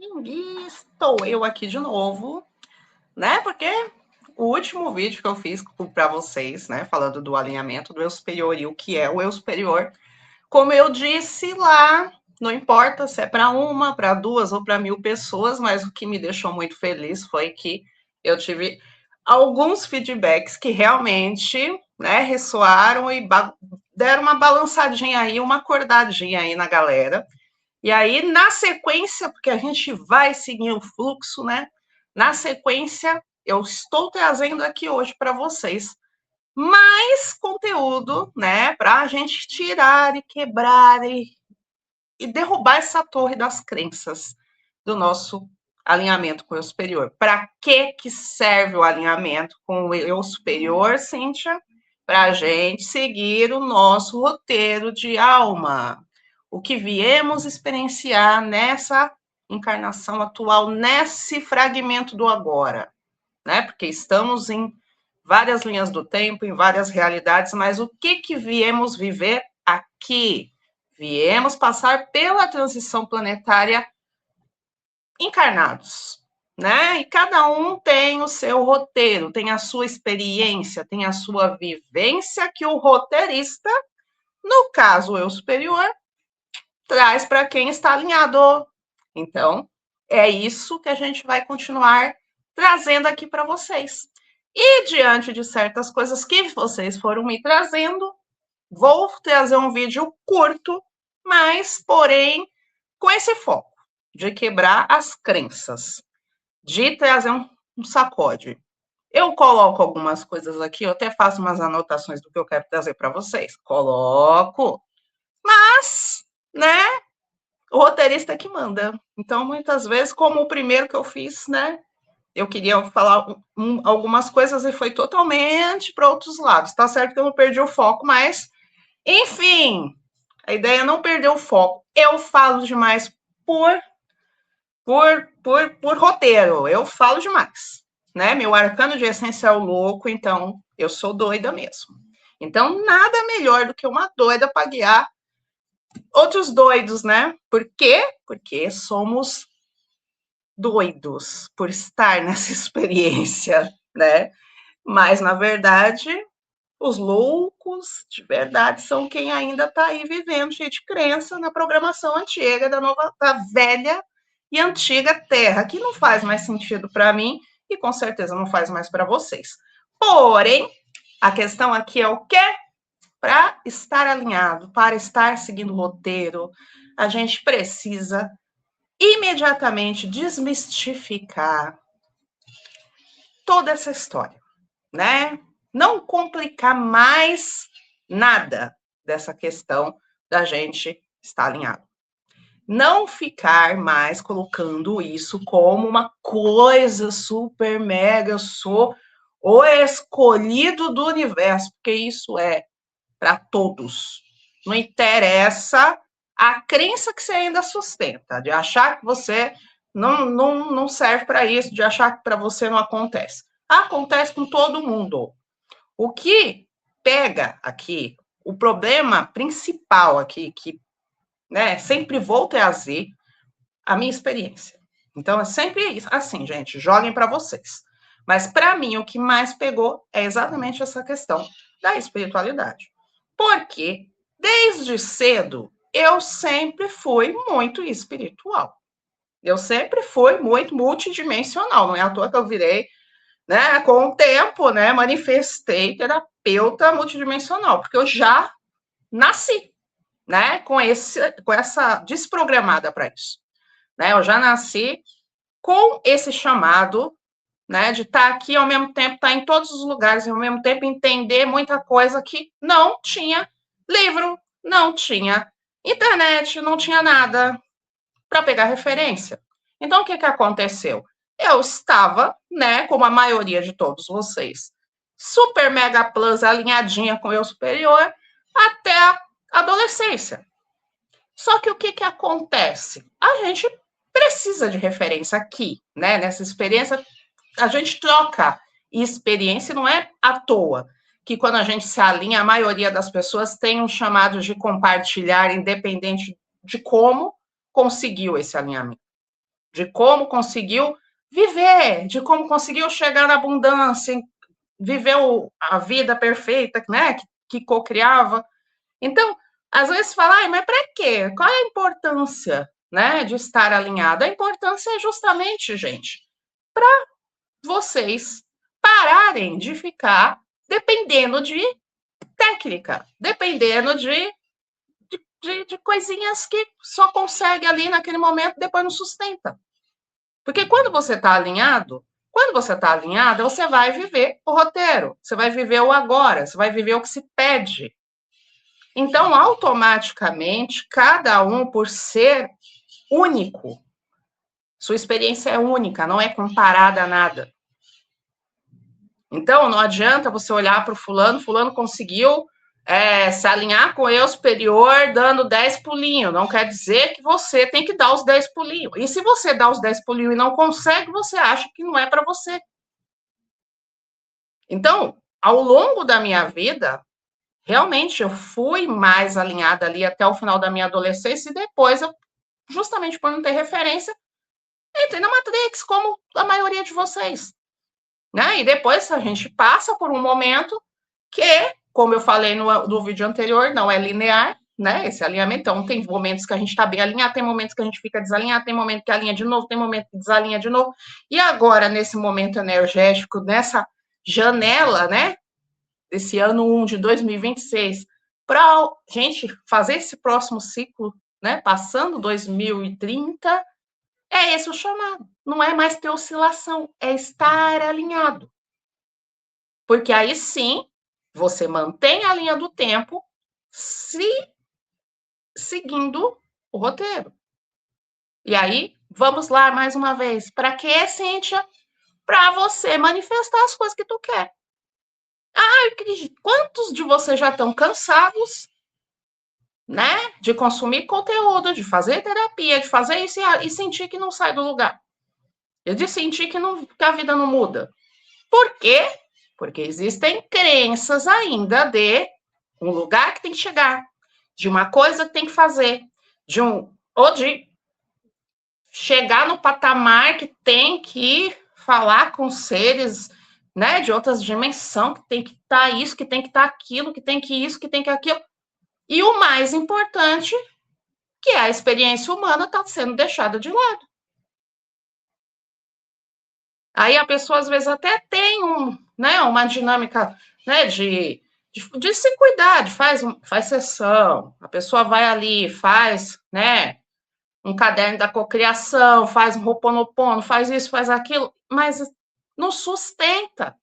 E estou eu aqui de novo, né? Porque o último vídeo que eu fiz para vocês, né, falando do alinhamento do eu superior e o que é o eu superior, como eu disse lá, não importa se é para uma, para duas ou para 1000 pessoas, mas o que me deixou muito feliz foi que eu tive alguns feedbacks que realmente, né, ressoaram e deram uma balançadinha aí, uma acordadinha aí na galera. E aí, na sequência, porque a gente vai seguir o fluxo, né? Na sequência, eu estou trazendo aqui hoje para vocês mais conteúdo, né? Para a gente tirar e quebrar e derrubar essa torre das crenças do nosso alinhamento com o eu superior. Para que serve o alinhamento com o eu superior, Cíntia? Para a gente seguir o nosso roteiro de alma. O que viemos experienciar nessa encarnação atual, nesse fragmento do agora, né? Porque estamos em várias linhas do tempo, em várias realidades, mas o que viemos viver aqui? Viemos passar pela transição planetária encarnados, né? E cada um tem o seu roteiro, tem a sua experiência, tem a sua vivência que o roteirista, no caso eu superior, traz para quem está alinhado. Então, é isso que a gente vai continuar trazendo aqui para vocês. E diante de certas coisas que vocês foram me trazendo, vou trazer um vídeo curto, mas, porém, com esse foco de quebrar as crenças, de trazer um sacode. Eu coloco algumas coisas aqui, eu até faço umas anotações do que eu quero trazer para vocês. Coloco, mas, né, o roteirista que manda. Então, muitas vezes, como o primeiro que eu fiz, né, eu queria falar algumas coisas e foi totalmente para outros lados. Tá certo que eu não perdi o foco, mas, enfim, a ideia é não perder o foco. Eu falo demais por roteiro, eu falo demais, né? Meu arcano de essência é o louco, então eu sou doida mesmo. Então, nada melhor do que uma doida para guiar outros doidos, né? Por quê? Porque somos doidos por estar nessa experiência, né? Mas, na verdade, os loucos de verdade são quem ainda está aí vivendo cheio de crença na programação antiga da velha e antiga Terra, que não faz mais sentido para mim e com certeza não faz mais para vocês. Porém, a questão aqui é o quê? Para estar alinhado, para estar seguindo o roteiro, a gente precisa imediatamente desmistificar toda essa história, né? Não complicar mais nada dessa questão da gente estar alinhado. Não ficar mais colocando isso como uma coisa super mega, eu sou o escolhido do universo, porque isso é para todos. Não interessa a crença que você ainda sustenta, de achar que você não serve para isso, de achar que para você não acontece. Acontece com todo mundo. O que pega aqui, o problema principal aqui, que, né, sempre vou trazer a minha experiência. Então, é sempre assim, gente, joguem para vocês. Mas, para mim, o que mais pegou é exatamente essa questão da espiritualidade. Porque, desde cedo, eu sempre fui muito espiritual. Eu sempre fui muito multidimensional. Não é à toa que eu virei, né, com o tempo, né, manifestei terapeuta multidimensional, porque eu já nasci, né, com essa desprogramada para isso, né? Eu já nasci com esse chamado, né, de estar aqui ao mesmo tempo, estar em todos os lugares, ao mesmo tempo entender muita coisa que não tinha livro, não tinha internet, não tinha nada para pegar referência. Então, o que aconteceu? Eu estava, né, como a maioria de todos vocês, super mega plus alinhadinha com o eu superior até a adolescência. Só que o que acontece? A gente precisa de referência aqui, né? Nessa experiência, a gente troca experiência, não é à toa que quando a gente se alinha, a maioria das pessoas tem um chamado de compartilhar, independente de como conseguiu esse alinhamento. de como conseguiu viver, de como conseguiu chegar na abundância, viveu a vida perfeita, né, que co-criava. Então, às vezes fala, mas para quê? Qual é a importância, né, de estar alinhado? A importância é justamente, gente, para vocês pararem de ficar dependendo de técnica, dependendo de coisinhas que só consegue ali naquele momento, depois não sustenta. Porque quando você está alinhado, você vai viver o roteiro, você vai viver o agora, você vai viver o que se pede. Então, automaticamente, cada um, por ser único, sua experiência é única, não é comparada a nada. Então, não adianta você olhar para o fulano conseguiu se alinhar com o eu superior dando 10 pulinhos. Não quer dizer que você tem que dar os 10 pulinhos. E se você dá os 10 pulinhos e não consegue, você acha que não é para você. Então, ao longo da minha vida, realmente eu fui mais alinhada ali até o final da minha adolescência e depois eu, justamente por não ter referência, entrei na Matrix, como a maioria de vocês. Né? E depois a gente passa por um momento que, como eu falei no vídeo anterior, não é linear, né? Esse alinhamento. Então, tem momentos que a gente está bem alinhado, tem momentos que a gente fica desalinhado, tem momento que alinha de novo, tem momento que desalinha de novo. E agora, nesse momento energético, nessa janela, né? Desse ano 1 de 2026, para a gente fazer esse próximo ciclo, né? Passando 2030, é esse o chamado. Não é mais ter oscilação, é estar alinhado. Porque aí sim, você mantém a linha do tempo seguindo o roteiro. E aí, vamos lá mais uma vez. Para que, Cíntia? Para você manifestar as coisas que tu quer. Quantos de vocês já estão cansados, né? De consumir conteúdo, de fazer terapia, de fazer isso e sentir que não sai do lugar. E de sentir que a vida não muda. Por quê? Porque existem crenças ainda de um lugar que tem que chegar, de uma coisa que tem que fazer, ou de chegar no patamar que tem que falar com seres, né, de outras dimensões, que tem que estar isso, que tem que estar aquilo, que tem que isso, que tem que aquilo. E o mais importante, que é a experiência humana, está sendo deixada de lado. Aí a pessoa, às vezes, até tem uma dinâmica, né, de se cuidar, faz sessão, a pessoa vai ali, faz, né, um caderno da cocriação, faz um Ho'oponopono, faz isso, faz aquilo, mas não sustenta,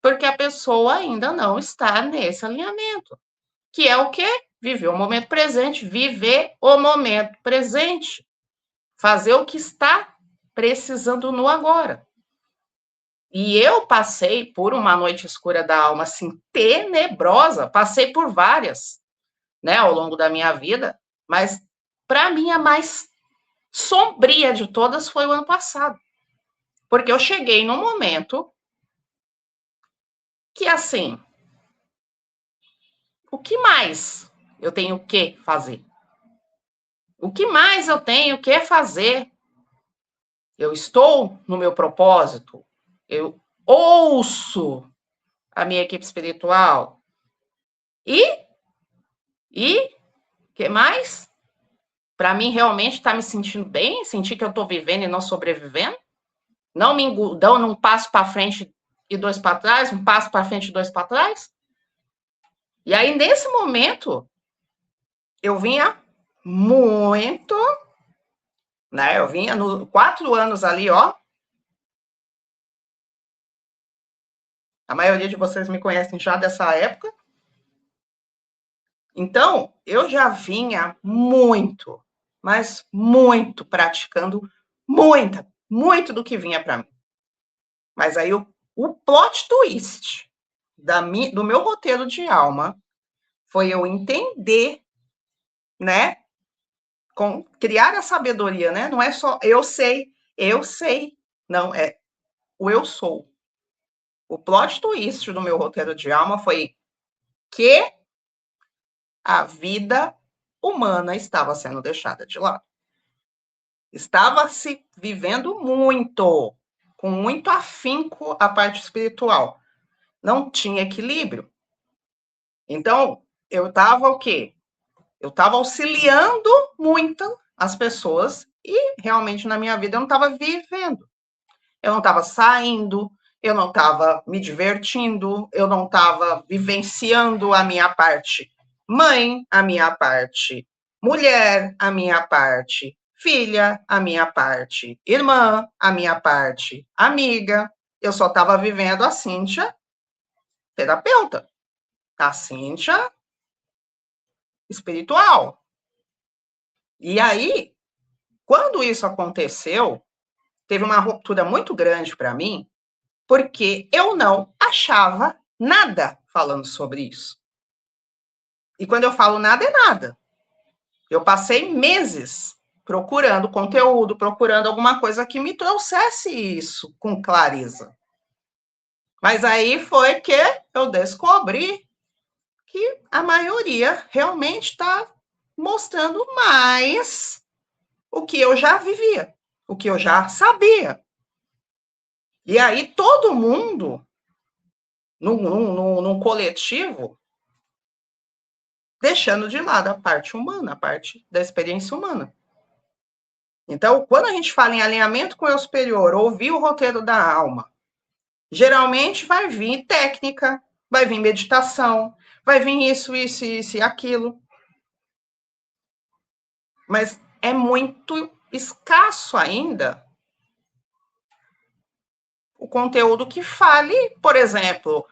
porque a pessoa ainda não está nesse alinhamento, que é o quê? Viver o momento presente, fazer o que está precisando no agora. E eu passei por uma noite escura da alma, assim, tenebrosa, passei por várias, né, ao longo da minha vida, mas para mim a mais sombria de todas foi o ano passado, porque eu cheguei num momento que, assim, o que mais eu tenho que fazer? O que mais eu tenho que fazer? Eu estou no meu propósito, eu ouço a minha equipe espiritual, e que mais? Para mim, realmente, estar me sentindo bem, sentir que eu estou vivendo e não sobrevivendo, não me engudando num passo para frente e dois para trás, um passo para frente e dois para trás. E aí, nesse momento, eu vinha muito, né? Eu vinha 4 anos ali, ó. A maioria de vocês me conhecem já dessa época. Então, eu já vinha muito, mas muito praticando muito do que vinha para mim. Mas aí o plot twist do meu roteiro de alma foi eu entender, né? Criar a sabedoria, né? Não é só eu sei, não, é o eu sou. O plot twist do meu roteiro de alma foi que a vida humana estava sendo deixada de lado. estava se vivendo muito, com muito afinco a parte espiritual. Não tinha equilíbrio. Então, eu estava o quê? Eu estava auxiliando muito as pessoas e realmente na minha vida eu não estava vivendo. Eu não estava saindo, eu não estava me divertindo, eu não estava vivenciando a minha parte mãe, a minha parte mulher, a minha parte filha, a minha parte irmã, a minha parte amiga. Eu só estava vivendo a Cíntia terapeuta, a Cíntia espiritual. E aí, quando isso aconteceu, teve uma ruptura muito grande para mim, porque eu não achava nada falando sobre isso. E quando eu falo nada, é nada. Eu passei meses procurando conteúdo, procurando alguma coisa que me trouxesse isso com clareza. Mas aí foi que eu descobri que a maioria realmente está mostrando mais o que eu já vivia, o que eu já sabia. E aí todo mundo, num coletivo, deixando de lado a parte humana, a parte da experiência humana. Então, quando a gente fala em alinhamento com o eu superior, ouvir o roteiro da alma, geralmente vai vir técnica, vai vir meditação, vai vir isso e aquilo. Mas é muito escasso ainda o conteúdo que fale, por exemplo,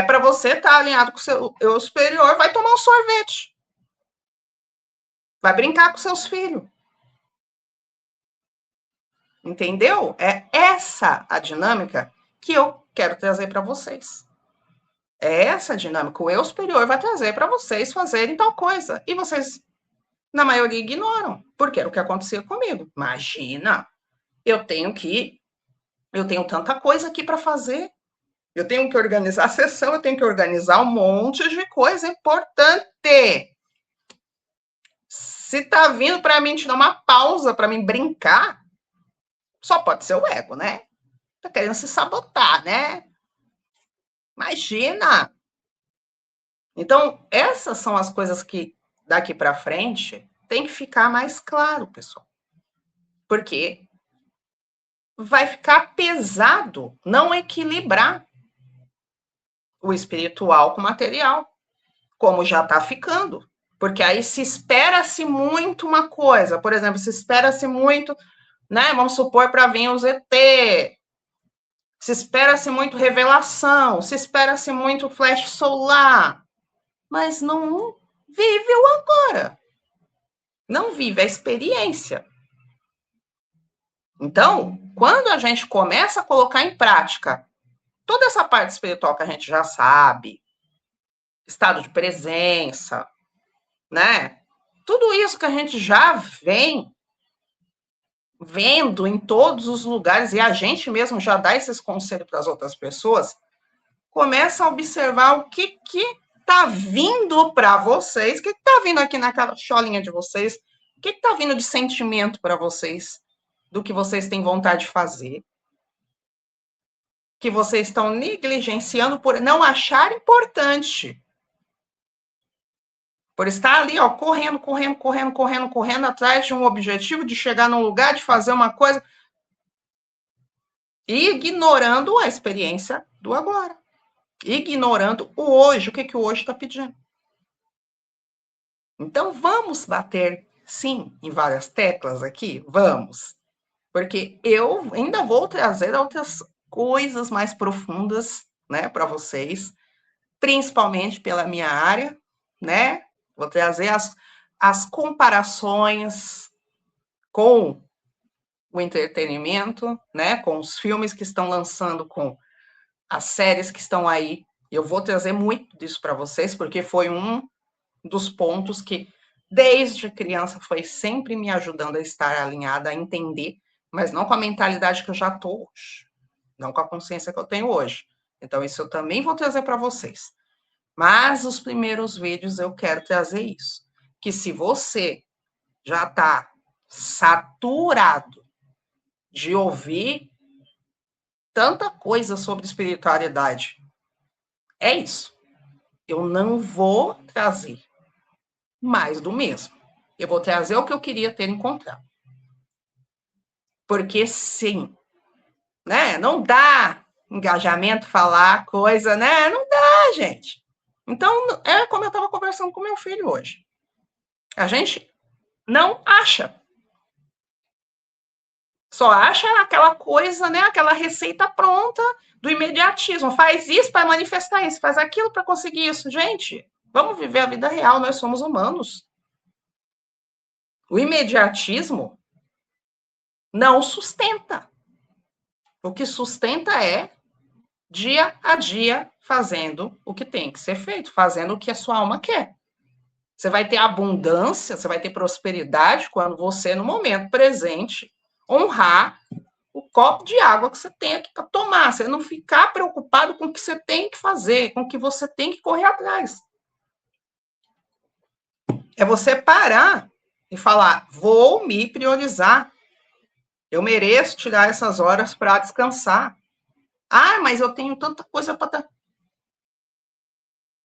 para você estar alinhado com o seu eu superior, vai tomar um sorvete. Vai brincar com seus filhos. Entendeu? É essa a dinâmica que eu quero trazer para vocês. É essa a dinâmica. O eu superior vai trazer para vocês fazerem tal coisa. E vocês, na maioria, ignoram. Porque era o que acontecia comigo. Imagina, eu tenho tanta coisa aqui para fazer. Eu tenho que organizar a sessão, eu tenho que organizar um monte de coisa importante. Se tá vindo para mim te dar uma pausa para mim brincar, só pode ser o ego, né? Tá querendo se sabotar, né? Imagina! Então, essas são as coisas que daqui para frente tem que ficar mais claro, pessoal. Porque vai ficar pesado não equilibrar o espiritual com o material, como já está ficando. Porque aí se espera-se muito uma coisa, por exemplo, se espera-se muito, né? Vamos supor para vir os ET, se espera-se muito revelação, se espera-se muito flash solar, mas não vive o agora. Não vive a experiência. Então, quando a gente começa a colocar em prática toda essa parte espiritual que a gente já sabe, estado de presença, né? Tudo isso que a gente já vem vendo em todos os lugares, e a gente mesmo já dá esses conselhos para as outras pessoas, começa a observar o que está vindo para vocês, o que está vindo aqui naquela cholinha de vocês, o que está vindo de sentimento para vocês, do que vocês têm vontade de fazer, que vocês estão negligenciando por não achar importante. Por estar ali, ó, correndo atrás de um objetivo, de chegar num lugar, de fazer uma coisa, ignorando a experiência do agora. Ignorando o hoje, o que o hoje está pedindo. Então, vamos bater, sim, em várias teclas aqui? Vamos. Porque eu ainda vou trazer outras coisas mais profundas, né, para vocês, principalmente pela minha área, né? Vou trazer as comparações com o entretenimento, né? Com os filmes que estão lançando, com as séries que estão aí. Eu vou trazer muito disso para vocês, porque foi um dos pontos que, desde criança, foi sempre me ajudando a estar alinhada, a entender, mas não com a mentalidade que eu já estou hoje, não com a consciência que eu tenho hoje. Então, isso eu também vou trazer para vocês. Mas os primeiros vídeos eu quero trazer isso. Que se você já está saturado de ouvir tanta coisa sobre espiritualidade. É isso. Eu não vou trazer mais do mesmo. Eu vou trazer o que eu queria ter encontrado. Porque sim, né? Não dá engajamento falar coisa, né? Não dá, gente. Então, é como eu estava conversando com meu filho hoje. A gente não acha. Só acha aquela coisa, né? Aquela receita pronta do imediatismo. Faz isso para manifestar isso, faz aquilo para conseguir isso. Gente, vamos viver a vida real, nós somos humanos. O imediatismo não sustenta. O que sustenta é dia a dia fazendo o que tem que ser feito, fazendo o que a sua alma quer. Você vai ter abundância, você vai ter prosperidade quando você, no momento presente, honrar o copo de água que você tem aqui para tomar. Você não ficar preocupado com o que você tem que fazer, com o que você tem que correr atrás. É você parar e falar: vou me priorizar. Eu mereço tirar essas horas para descansar. Ah, mas eu tenho tanta coisa para.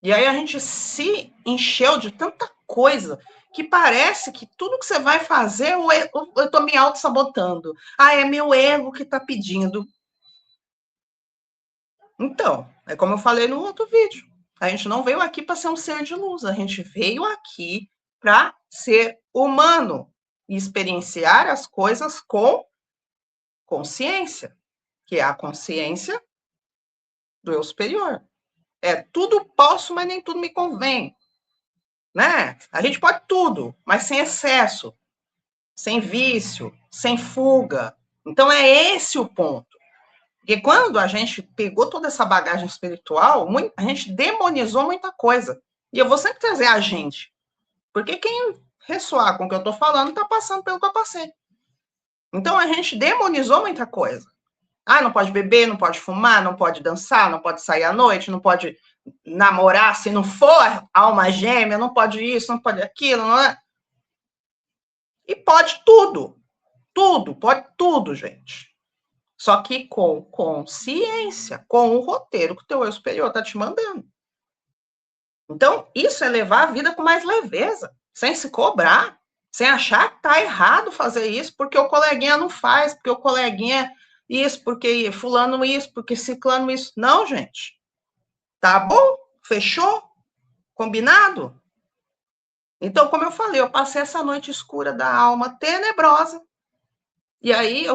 E aí a gente se encheu de tanta coisa que parece que tudo que você vai fazer, eu estou me auto-sabotando. Ah, é meu ego que está pedindo. Então, é como eu falei no outro vídeo. A gente não veio aqui para ser um ser de luz, a gente veio aqui para ser humano e experienciar as coisas com consciência, que é a consciência do eu superior. É tudo posso, mas nem tudo me convém. Né? A gente pode tudo, mas sem excesso, sem vício, sem fuga. Então é esse o ponto. Porque quando a gente pegou toda essa bagagem espiritual, a gente demonizou muita coisa. E eu vou sempre trazer a gente. Porque quem ressoar com o que eu estou falando está passando pelo que eu passei. Então a gente demonizou muita coisa. Ah, não pode beber, não pode fumar, não pode dançar, não pode sair à noite, não pode namorar se não for alma gêmea, não pode isso, não pode aquilo, não é? E pode tudo. Tudo, pode tudo, gente. Só que com consciência, com o roteiro que o teu eu superior está te mandando. Então, isso é levar a vida com mais leveza, sem se cobrar, sem achar que tá errado fazer isso, porque o coleguinha não faz, porque o coleguinha isso, porque fulano isso, porque ciclano isso. Não, gente. Tá bom? Fechou? Combinado? Então, como eu falei, eu passei essa noite escura da alma tenebrosa. E aí,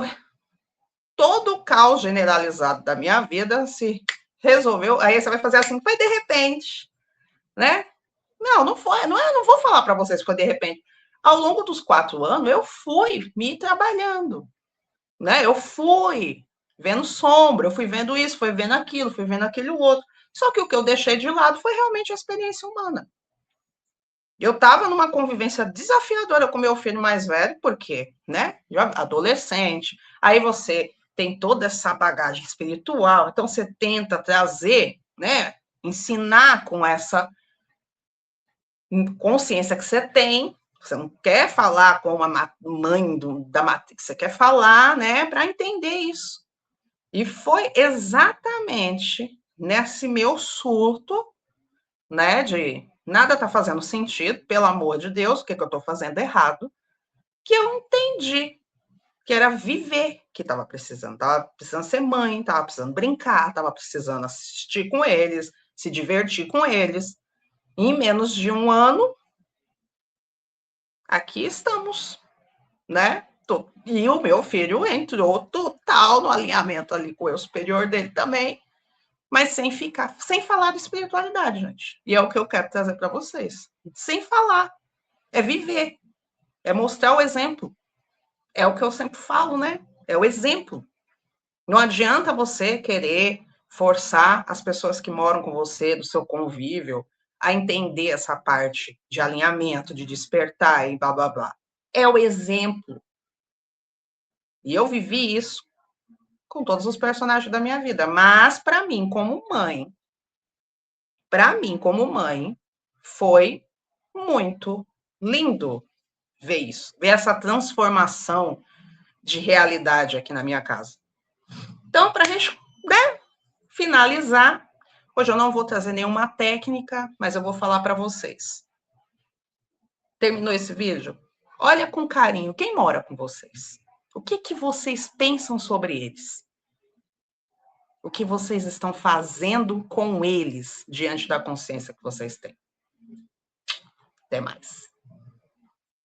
todo o caos generalizado da minha vida se resolveu. Aí você vai fazer assim, foi de repente, né? Não, não foi, não vou falar para vocês que foi de repente. Ao longo dos 4 anos, eu fui me trabalhando, né? Eu fui vendo sombra, eu fui vendo isso, fui vendo aquilo, fui vendo aquele outro. Só que o que eu deixei de lado foi realmente a experiência humana. Eu estava numa convivência desafiadora com meu filho mais velho, porque, né, adolescente, aí você tem toda essa bagagem espiritual, então você tenta trazer, né, ensinar com essa consciência que você tem, você não quer falar com uma mãe da matriz, você quer falar, né, para entender isso. E foi exatamente nesse meu surto, né, de nada tá fazendo sentido, pelo amor de Deus, o que eu tô fazendo errado, que eu entendi que era viver que estava precisando ser mãe, estava precisando brincar, estava precisando assistir com eles, se divertir com eles. Em menos de um ano, aqui estamos, né? E o meu filho entrou total no alinhamento ali com o eu superior dele também, mas sem falar de espiritualidade, gente. E é o que eu quero trazer para vocês. Sem falar. É viver. É mostrar o exemplo. É o que eu sempre falo, né? É o exemplo. Não adianta você querer forçar as pessoas que moram com você, do seu convívio, a entender essa parte de alinhamento, de despertar e blá, blá, blá. É o exemplo. E eu vivi isso com todos os personagens da minha vida. Mas, para mim, como mãe, foi muito lindo. ver isso, ver essa transformação de realidade aqui na minha casa. Então, para a gente, né, finalizar, hoje eu não vou trazer nenhuma técnica, mas eu vou falar para vocês. Terminou esse vídeo? Olha com carinho quem mora com vocês. O que vocês pensam sobre eles? O que vocês estão fazendo com eles diante da consciência que vocês têm? Até mais.